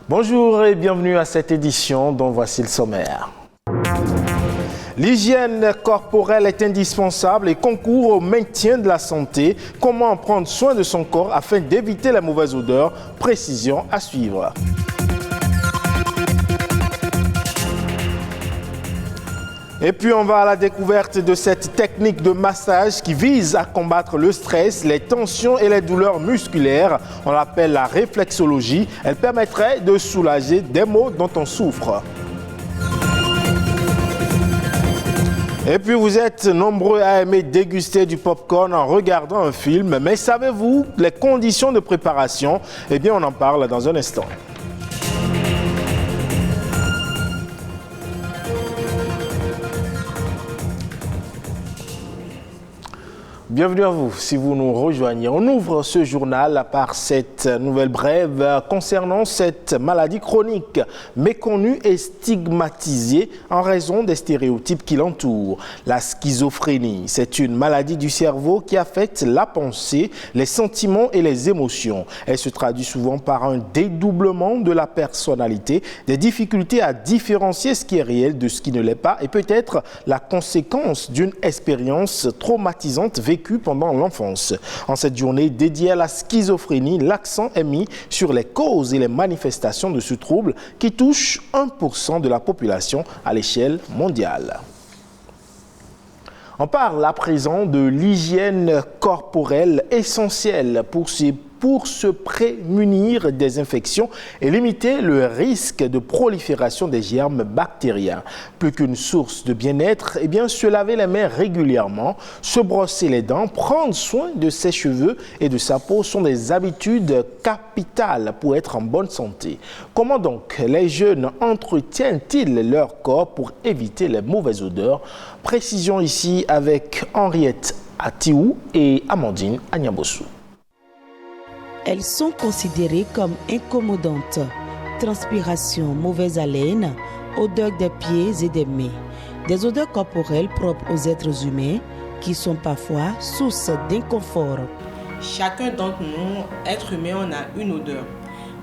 Bonjour et bienvenue à cette édition dont voici le sommaire. L'hygiène corporelle est indispensable et concourt au maintien de la santé. Comment prendre soin de son corps afin d'éviter la mauvaise odeur? Précision à suivre. Et puis on va à la découverte de cette technique de massage qui vise à combattre le stress, les tensions et les douleurs musculaires. On l'appelle la réflexologie. Elle permettrait de soulager des maux dont on souffre. Et puis vous êtes nombreux à aimer déguster du popcorn en regardant un film. Mais savez-vous les conditions de préparation? Eh bien on en parle dans un instant. Bienvenue à vous, si vous nous rejoignez. On ouvre ce journal par cette nouvelle brève concernant cette maladie chronique méconnue et stigmatisée en raison des stéréotypes qui l'entourent. La schizophrénie, c'est une maladie du cerveau qui affecte la pensée, les sentiments et les émotions. Elle se traduit souvent par un dédoublement de la personnalité, des difficultés à différencier ce qui est réel de ce qui ne l'est pas et peut-être la conséquence d'une expérience traumatisante vécue pendant l'enfance. En cette journée dédiée à la schizophrénie, l'accent est mis sur les causes et les manifestations de ce trouble qui touche 1% de la population à l'échelle mondiale. On parle à présent de l'hygiène corporelle essentielle pour se prémunir des infections et limiter le risque de prolifération des germes bactériens. Plus qu'une source de bien-être, eh bien, se laver les mains régulièrement, se brosser les dents, prendre soin de ses cheveux et de sa peau sont des habitudes capitales pour être en bonne santé. Comment donc les jeunes entretiennent-ils leur corps pour éviter les mauvaises odeurs? Précision ici avec Henriette Atiou et Amandine Agnabossou. Elles sont considérées comme incommodantes. Transpiration, mauvaise haleine, odeur des pieds et des mains. Des odeurs corporelles propres aux êtres humains qui sont parfois source d'inconfort. Chacun d'entre nous, êtres humains, on a une odeur.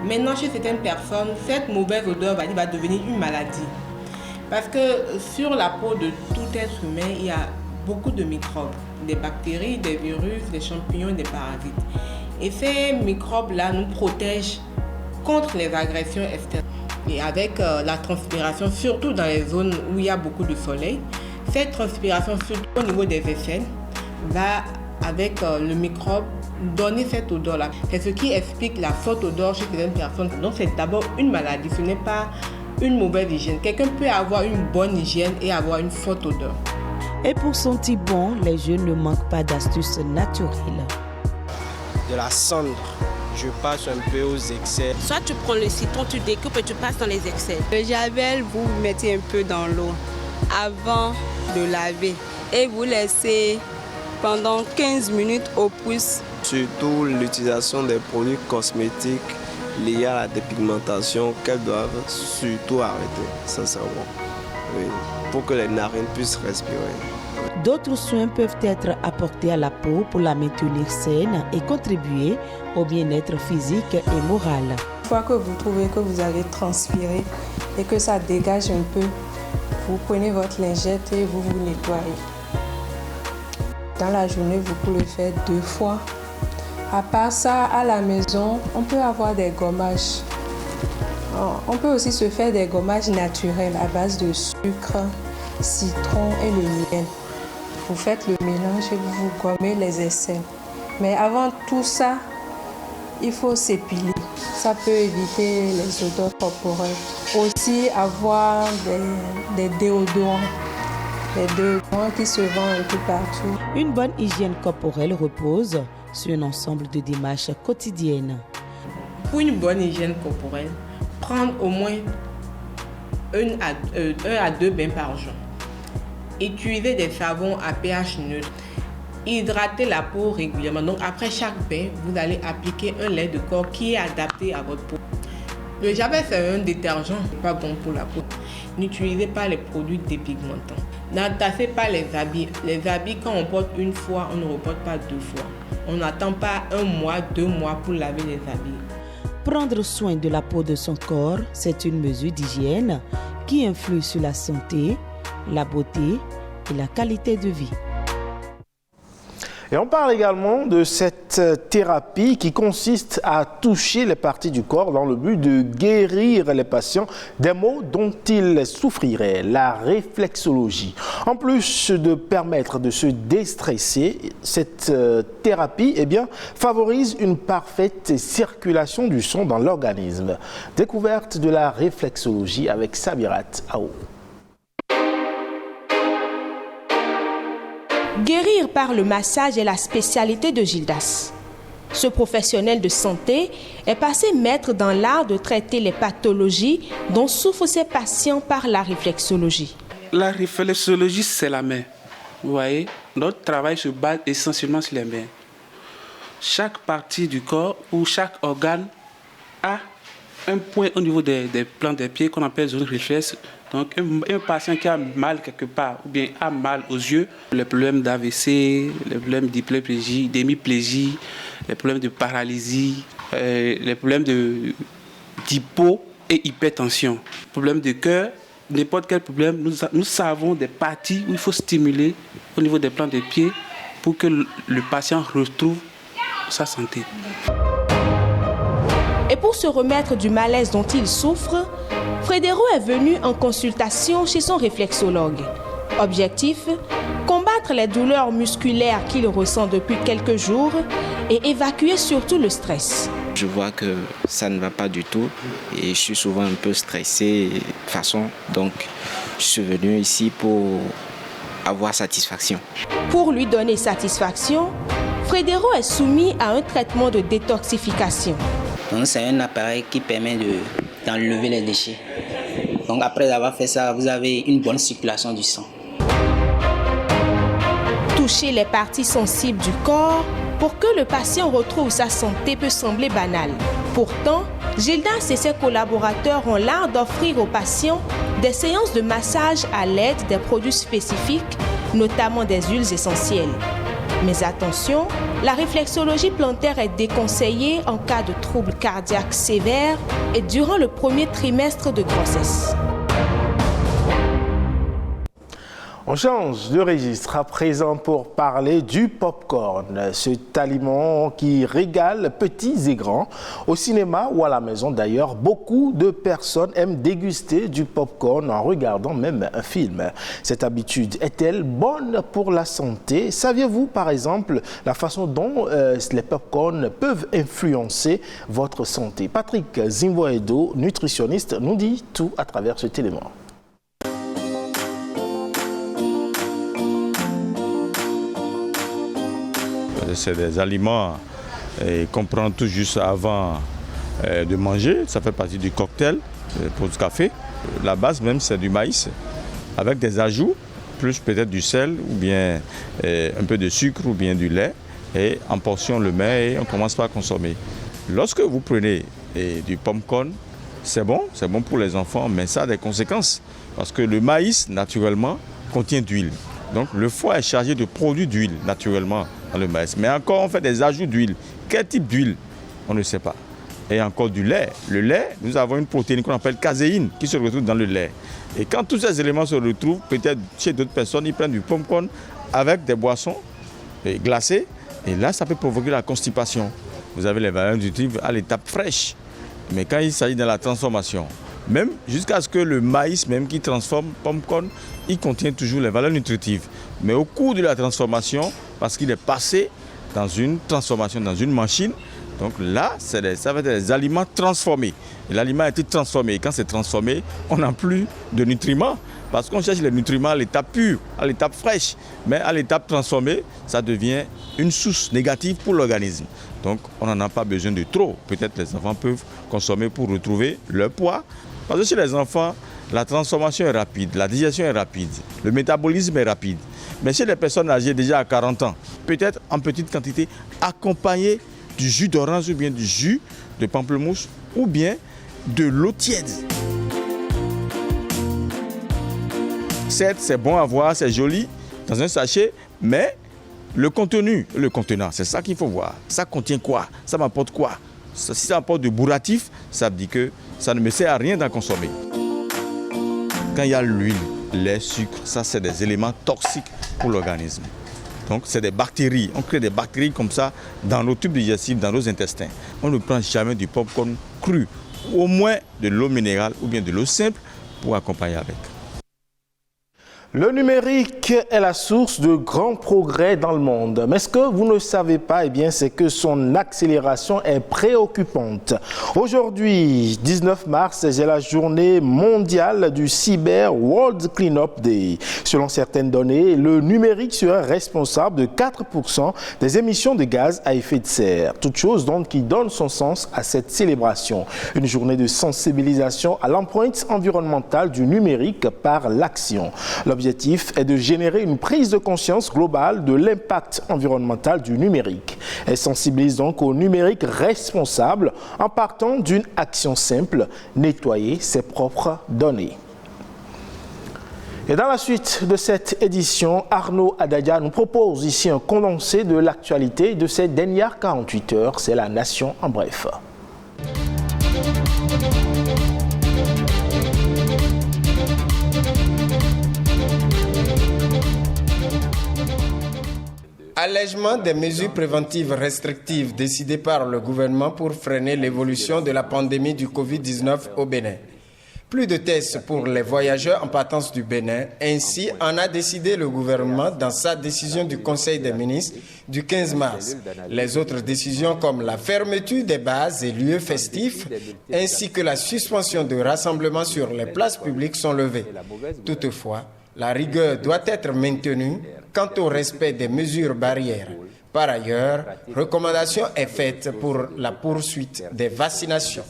Maintenant, chez certaines personnes, cette mauvaise odeur va devenir une maladie. Parce que sur la peau de tout être humain, il y a beaucoup de microbes. Des bactéries, des virus, des champignons, des parasites. Et ces microbes-là nous protègent contre les agressions externes. Et avec la transpiration, surtout dans les zones où il y a beaucoup de soleil, cette transpiration, surtout au niveau des aisselles, va avec le microbe donner cette odeur-là. C'est ce qui explique la forte odeur chez certaines personnes. Donc c'est d'abord une maladie, ce n'est pas une mauvaise hygiène. Quelqu'un peut avoir une bonne hygiène et avoir une forte odeur. Et pour sentir bon, les jeunes ne manquent pas d'astuces naturelles. De la cendre, je passe un peu aux excès. Soit tu prends le citron, tu découpes et tu passes dans les excès. Le javel, vous mettez un peu dans l'eau avant de laver et vous laissez pendant 15 minutes au plus. Surtout l'utilisation des produits cosmétiques liés à la dépigmentation qu'elles doivent surtout arrêter, sincèrement. Oui, pour que les narines puissent respirer. D'autres soins peuvent être apportés à la peau pour la maintenir saine et contribuer au bien-être physique et moral. Une fois que vous trouvez que vous avez transpiré et que ça dégage un peu, vous prenez votre lingette et vous vous nettoyez. Dans la journée, vous pouvez le faire 2 fois. À part ça, à la maison, on peut avoir des gommages. On peut aussi se faire des gommages naturels à base de sucre, citron et le miel. Vous faites le mélange et vous vous gommez les aisselles. Mais avant tout ça, il faut s'épiler. Ça peut éviter les odeurs corporelles. Aussi avoir des déodorants. Des déodorants qui se vendent un peu partout. Une bonne hygiène corporelle repose sur un ensemble de démarches quotidiennes. Pour une bonne hygiène corporelle, prendre au moins 1 à 2 bains par jour. Utiliser des savons à pH neutre. Hydrater la peau régulièrement. Donc après chaque bain, vous allez appliquer un lait de corps qui est adapté à votre peau. Le javel, c'est un détergent, pas bon pour la peau. N'utilisez pas les produits dépigmentants. N'entassez pas les habits. Les habits, quand on porte une fois, on ne reporte pas 2 fois. On n'attend pas 1 mois, 2 mois pour laver les habits. Prendre soin de la peau de son corps, c'est une mesure d'hygiène qui influe sur la santé, la beauté et la qualité de vie. Et on parle également de cette thérapie qui consiste à toucher les parties du corps dans le but de guérir les patients des maux dont ils souffriraient, la réflexologie. En plus de permettre de se déstresser, cette thérapie favorise une parfaite circulation du sang dans l'organisme. Découverte de la réflexologie avec Sabirat Aou. Guérir par le massage est la spécialité de Gildas. Ce professionnel de santé est passé maître dans l'art de traiter les pathologies dont souffrent ses patients par la réflexologie. La réflexologie, c'est la main. Vous voyez, notre travail se base essentiellement sur les mains. Chaque partie du corps ou chaque organe a un point au niveau des plans des pieds qu'on appelle zone réflexe. Donc un patient qui a mal quelque part ou bien a mal aux yeux, les problèmes d'AVC, les problèmes d'hyperplégie, d'hémiplégie, les problèmes de paralysie, les problèmes d'hypo et hypertension, problèmes de cœur, n'importe quel problème, nous savons des parties où il faut stimuler au niveau des plans des pieds pour que le patient retrouve sa santé. Et pour se remettre du malaise dont il souffre, Frédéro est venu en consultation chez son réflexologue. Objectif, combattre les douleurs musculaires qu'il ressent depuis quelques jours et évacuer surtout le stress. Je vois que ça ne va pas du tout et je suis souvent un peu stressé de façon. Donc, je suis venu ici pour avoir satisfaction. Pour lui donner satisfaction, Frédéro est soumis à un traitement de détoxification. Donc, c'est un appareil qui permet d'enlever les déchets. Donc après avoir fait ça, vous avez une bonne circulation du sang. Toucher les parties sensibles du corps pour que le patient retrouve sa santé peut sembler banal. Pourtant, Gildas et ses collaborateurs ont l'art d'offrir aux patients des séances de massage à l'aide des produits spécifiques, notamment des huiles essentielles. Mais attention, la réflexologie plantaire est déconseillée en cas de troubles cardiaques sévères et durant le premier trimestre de grossesse. On change de registre à présent pour parler du pop-corn, cet aliment qui régale petits et grands. Au cinéma ou à la maison d'ailleurs, beaucoup de personnes aiment déguster du pop-corn en regardant même un film. Cette habitude est-elle bonne pour la santé? Saviez-vous par exemple la façon dont les pop-corn peuvent influencer votre santé? Patrick Zimboedo, nutritionniste, nous dit tout à travers cet élément. C'est des aliments qu'on prend tout juste avant de manger. Ça fait partie du cocktail pour le café. La base même, c'est du maïs avec des ajouts, plus peut-être du sel ou bien un peu de sucre ou bien du lait. Et en portion, on le met et on commence par consommer. Lorsque vous prenez du popcorn, c'est bon pour les enfants, mais ça a des conséquences. Parce que le maïs, naturellement, contient d'huile. Donc le foie est chargé de produits d'huile, naturellement, dans le maïs. Mais encore, on fait des ajouts d'huile. Quel type d'huile? On ne sait pas. Et encore du lait. Le lait, nous avons une protéine qu'on appelle caséine qui se retrouve dans le lait. Et quand tous ces éléments se retrouvent, peut-être chez d'autres personnes, ils prennent du popcorn avec des boissons glacées. Et là, ça peut provoquer la constipation. Vous avez les valeurs nutritives à l'étape fraîche. Mais quand il s'agit de la transformation, même jusqu'à ce que le maïs même qui transforme popcorn, il contient toujours les valeurs nutritives. Mais au cours de la transformation, parce qu'il est passé dans une transformation, dans une machine, donc là, ça va être des aliments transformés. Et l'aliment a été transformé. Et quand c'est transformé, on n'a plus de nutriments. Parce qu'on cherche les nutriments à l'étape pure, à l'étape fraîche. Mais à l'étape transformée, ça devient une source négative pour l'organisme. Donc on n'en a pas besoin de trop. Peut-être les enfants peuvent consommer pour retrouver leur poids. Parce que chez les enfants, la transformation est rapide, la digestion est rapide, le métabolisme est rapide. Mais chez les personnes âgées déjà à 40 ans, peut-être en petite quantité, accompagné du jus d'orange ou bien du jus de pamplemousse ou bien de l'eau tiède. Certes, c'est bon à voir, c'est joli dans un sachet, mais le contenu, le contenant, c'est ça qu'il faut voir. Ça contient quoi? Ça m'apporte quoi? Si ça apporte du bourratif, ça veut dire que ça ne me sert à rien d'en consommer. Quand il y a l'huile, les sucres, ça c'est des éléments toxiques pour l'organisme. Donc c'est des bactéries, on crée des bactéries comme ça dans nos tubes digestifs, dans nos intestins. On ne prend jamais du popcorn cru, au moins de l'eau minérale ou bien de l'eau simple pour accompagner avec. Le numérique est la source de grands progrès dans le monde. Mais ce que vous ne savez pas, c'est que son accélération est préoccupante. Aujourd'hui, 19 mars, c'est la journée mondiale du Cyber World Cleanup Day. Selon certaines données, le numérique serait responsable de 4% des émissions de gaz à effet de serre. Toute chose donc qui donne son sens à cette célébration. Une journée de sensibilisation à l'empreinte environnementale du numérique par l'action. L'objectif est de générer une prise de conscience globale de l'impact environnemental du numérique. Elle sensibilise donc au numérique responsable en partant d'une action simple, nettoyer ses propres données. Et dans la suite de cette édition, Arnaud Adadia nous propose ici un condensé de l'actualité de ces dernières 48 heures. C'est la Nation en bref. Allègement des mesures préventives restrictives décidées par le gouvernement pour freiner l'évolution de la pandémie du Covid-19 au Bénin. Plus de tests pour les voyageurs en partance du Bénin. Ainsi en a décidé le gouvernement dans sa décision du Conseil des ministres du 15 mars. Les autres décisions comme la fermeture des bases et lieux festifs ainsi que la suspension de rassemblements sur les places publiques sont levées. Toutefois, la rigueur doit être maintenue quant au respect des mesures barrières. Par ailleurs, recommandation est faite pour la poursuite des vaccinations.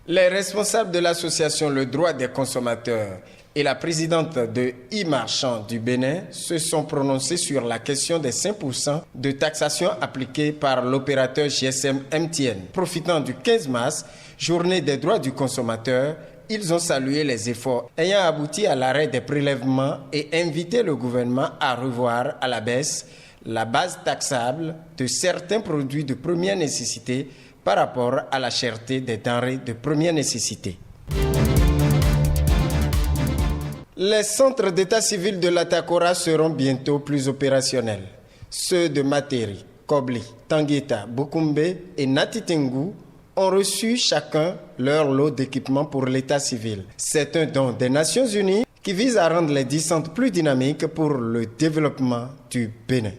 Les responsables de l'association Le Droit des consommateurs et la présidente de e-marchand du Bénin se sont prononcés sur la question des 5% de taxation appliquée par l'opérateur GSM MTN. Profitant du 15 mars, journée des droits du consommateur, ils ont salué les efforts ayant abouti à l'arrêt des prélèvements et invité le gouvernement à revoir à la baisse la base taxable de certains produits de première nécessité par rapport à la cherté des denrées de première nécessité. Les centres d'état civil de l'Atakora seront bientôt plus opérationnels. Ceux de Materi, Kobli, Tangueta, Bukumbe et Natitengu ont reçu chacun leur lot d'équipements pour l'état civil. C'est un don des Nations Unies qui vise à rendre les 10 centres plus dynamiques pour le développement du Bénin.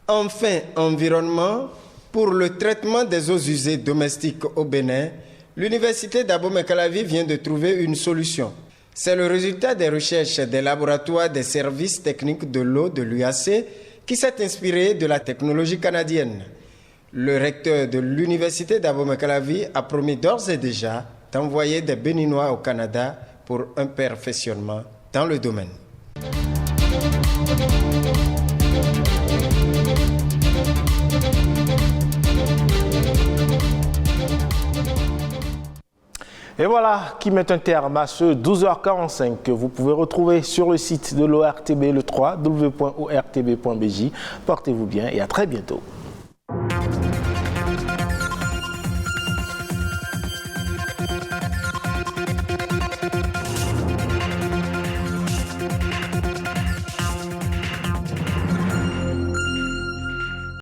Enfin, environnement, pour le traitement des eaux usées domestiques au Bénin, l'université d'Abomey-Calavi vient de trouver une solution. C'est le résultat des recherches des laboratoires des services techniques de l'eau de l'UAC qui s'est inspiré de la technologie canadienne. Le recteur de l'université d'Abomey-Calavi a promis d'ores et déjà d'envoyer des Béninois au Canada pour un perfectionnement dans le domaine. Et voilà qui met un terme à ce 12h45 que vous pouvez retrouver sur le site de l'ORTB, le www.ortb.bj. Portez-vous bien et à très bientôt.